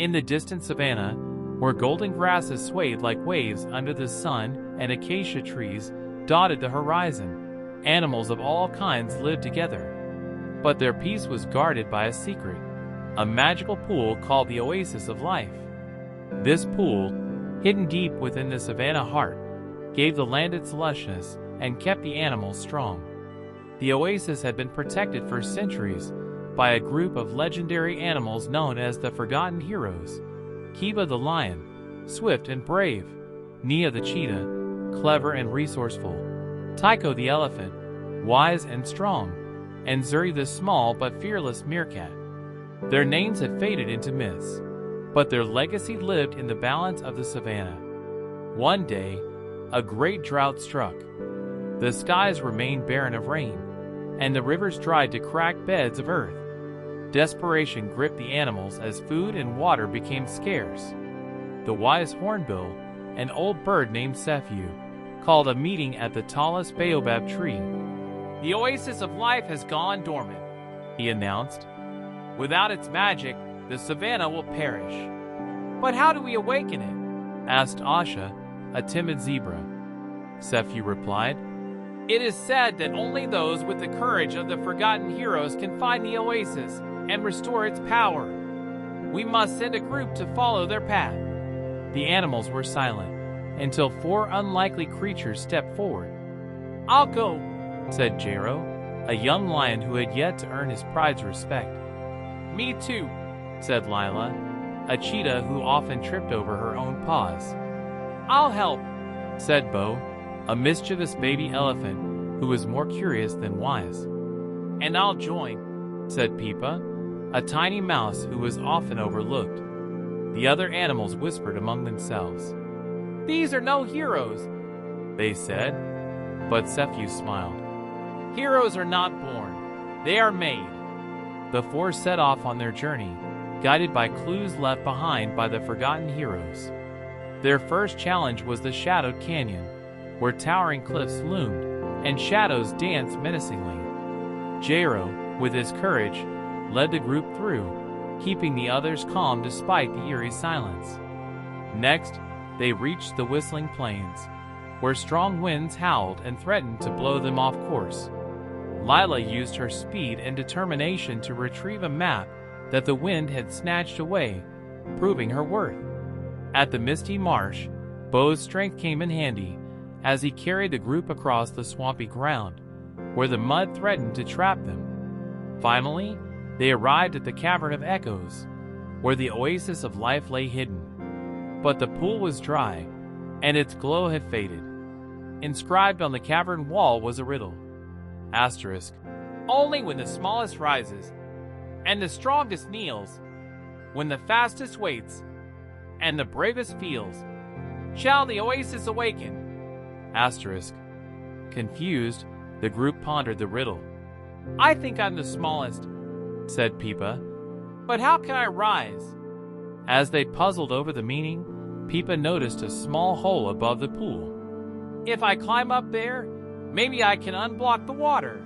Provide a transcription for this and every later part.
In the distant savannah, where golden grasses swayed like waves under the sun and acacia trees dotted the horizon, animals of all kinds lived together. But their peace was guarded by a secret, a magical pool called the Oasis of Life. This pool, hidden deep within the savannah heart, gave the land its lushness and kept the animals strong. The oasis had been protected for centuries by a group of legendary animals known as the Forgotten Heroes: Kiba the lion, swift and brave; Nia the cheetah, clever and resourceful; Tycho the elephant, wise and strong; and Zuri the small but fearless meerkat. Their names had faded into myths, but their legacy lived in the balance of the savannah. One day, a great drought struck. The skies remained barren of rain, and the rivers dried to cracked beds of earth. Desperation gripped the animals as food and water became scarce. The wise hornbill, an old bird named Sephu, called a meeting at the tallest baobab tree. "The Oasis of Life has gone dormant," he announced. "Without its magic, the savannah will perish." "But how do we awaken it?" asked Asha, a timid zebra. Sephu replied, "It is said that only those with the courage of the Forgotten Heroes can find the oasis and restore its power. We must send a group to follow their path." The animals were silent until 4 unlikely creatures stepped forward. "I'll go," said Jero, a young lion who had yet to earn his pride's respect. "Me too," said Lila, a cheetah who often tripped over her own paws. "I'll help," said Bo, a mischievous baby elephant who was more curious than wise. "And I'll join," said Peepa, a tiny mouse who was often overlooked. The other animals whispered among themselves. "These are no heroes," they said, but Sephu smiled. "Heroes are not born, they are made." The 4 set off on their journey, guided by clues left behind by the Forgotten Heroes. Their first challenge was the Shadowed Canyon, where towering cliffs loomed and shadows danced menacingly. Jero, with his courage, led the group through, keeping the others calm despite the eerie silence. Next, they reached the Whistling Plains, where strong winds howled and threatened to blow them off course. Lila used her speed and determination to retrieve a map that the wind had snatched away, proving her worth. At the misty marsh, Bo's strength came in handy as he carried the group across the swampy ground, where the mud threatened to trap them. Finally, they arrived at the Cavern of Echoes, where the Oasis of Life lay hidden. But the pool was dry, and its glow had faded. Inscribed on the cavern wall was a riddle. Asterisk. "Only when the smallest rises, and the strongest kneels, when the fastest waits, and the bravest feels, shall the oasis awaken." Asterisk. Confused, the group pondered the riddle. "I think I'm the smallest," said Peepa. "But how can I rise?" As they puzzled over the meaning, Peepa noticed a small hole above the pool. "If I climb up there, maybe I can unblock the water."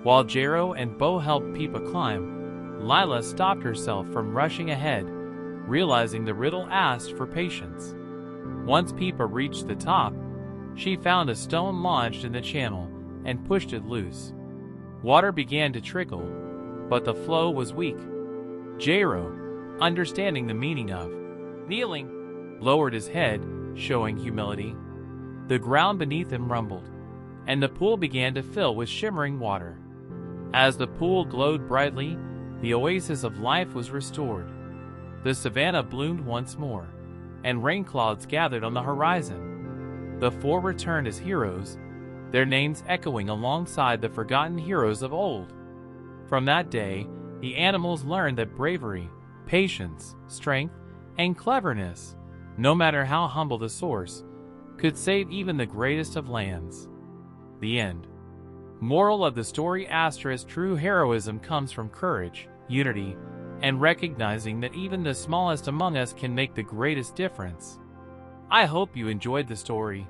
While Jero and Bo helped Peepa climb, Lila stopped herself from rushing ahead, realizing the riddle asked for patience. Once Peepa reached the top, she found a stone lodged in the channel and pushed it loose. Water began to trickle, but the flow was weak. Jero, understanding the meaning of kneeling, lowered his head, showing humility. The ground beneath him rumbled, and the pool began to fill with shimmering water. As the pool glowed brightly, the Oasis of Life was restored. The savannah bloomed once more, and rain clouds gathered on the horizon. The 4 returned as heroes, their names echoing alongside the Forgotten Heroes of old. From that day, the animals learned that bravery, patience, strength, and cleverness, no matter how humble the source, could save even the greatest of lands. The end. Moral of the story: true heroism comes from courage, unity, and recognizing that even the smallest among us can make the greatest difference. I hope you enjoyed the story.